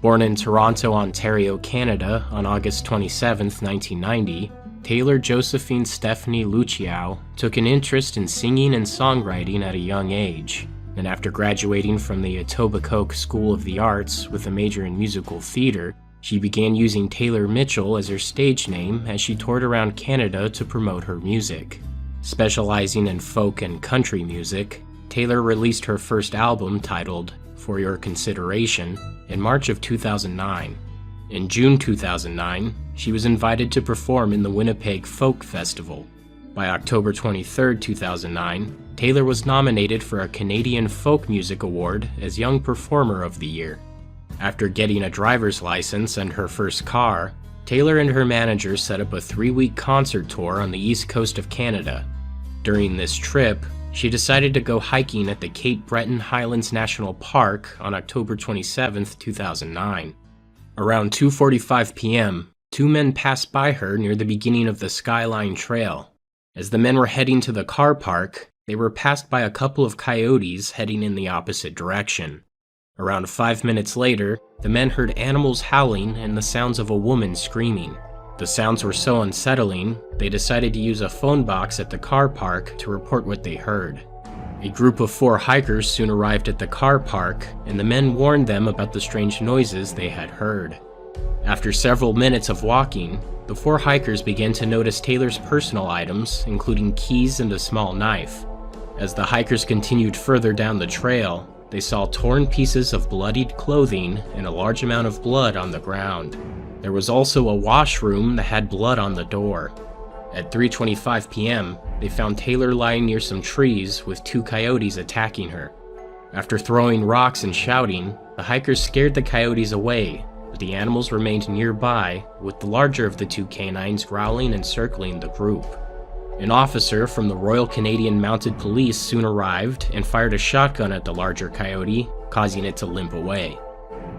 Born in Toronto, Ontario, Canada on August 27, 1990, Taylor Josephine Stephanie Luciao took an interest in singing and songwriting at a young age, and after graduating from the Etobicoke School of the Arts with a major in musical theater, she began using Taylor Mitchell as her stage name as she toured around Canada to promote her music. Specializing in folk and country music, Taylor released her first album titled For Your Consideration in March of 2009. In June 2009, she was invited to perform in the Winnipeg Folk Festival. By October 23, 2009, Taylor was nominated for a Canadian Folk Music Award as Young Performer of the Year. After getting a driver's license and her first car, Taylor and her manager set up a 3-week concert tour on the east coast of Canada. During this trip, she decided to go hiking at the Cape Breton Highlands National Park on October 27, 2009. Around 2:45 p.m., 2 men passed by her near the beginning of the Skyline Trail. As the men were heading to the car park, they were passed by a couple of coyotes heading in the opposite direction. Around 5 minutes later, the men heard animals howling and the sounds of a woman screaming. The sounds were so unsettling, they decided to use a phone box at the car park to report what they heard. A group of 4 hikers soon arrived at the car park, and the men warned them about the strange noises they had heard. After several minutes of walking, the 4 hikers began to notice Taylor's personal items, including keys and a small knife. As the hikers continued further down the trail, they saw torn pieces of bloodied clothing and a large amount of blood on the ground. There was also a washroom that had blood on the door. At 3:25 p.m., they found Taylor lying near some trees with 2 coyotes attacking her. After throwing rocks and shouting, the hikers scared the coyotes away, but the animals remained nearby, with the larger of the 2 canines growling and circling the group. An officer from the Royal Canadian Mounted Police soon arrived and fired a shotgun at the larger coyote, causing it to limp away.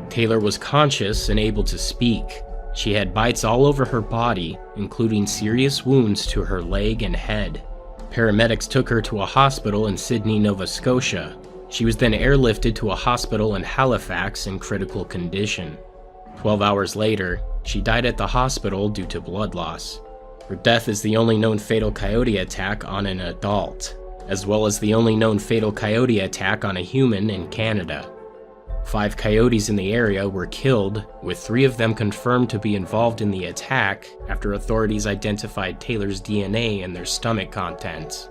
Taylor was conscious and able to speak. She had bites all over her body, including serious wounds to her leg and head. Paramedics took her to a hospital in Sydney, Nova Scotia. She was then airlifted to a hospital in Halifax in critical condition. 12 hours later, she died at the hospital due to blood loss. Her death is the only known fatal coyote attack on an adult, as well as the only known fatal coyote attack on a human in Canada. 5 coyotes in the area were killed, with 3 of them confirmed to be involved in the attack after authorities identified Taylor's DNA in their stomach contents.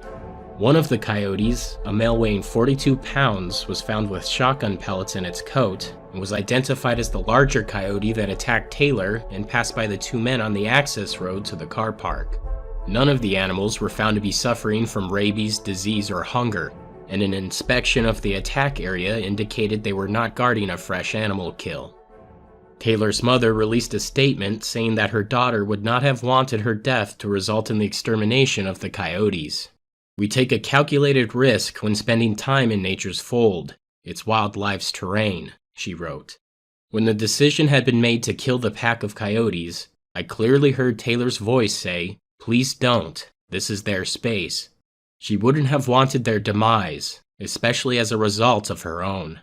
One of the coyotes, a male weighing 42 pounds, was found with shotgun pellets in its coat and was identified as the larger coyote that attacked Taylor and passed by the 2 men on the access road to the car park. None of the animals were found to be suffering from rabies, disease, or hunger, and an inspection of the attack area indicated they were not guarding a fresh animal kill. Taylor's mother released a statement saying that her daughter would not have wanted her death to result in the extermination of the coyotes. "We take a calculated risk when spending time in nature's fold, its wildlife's terrain," she wrote. When the decision had been made to kill the pack of coyotes, I clearly heard Taylor's voice say, "Please don't, this is their space." She wouldn't have wanted their demise, especially as a result of her own.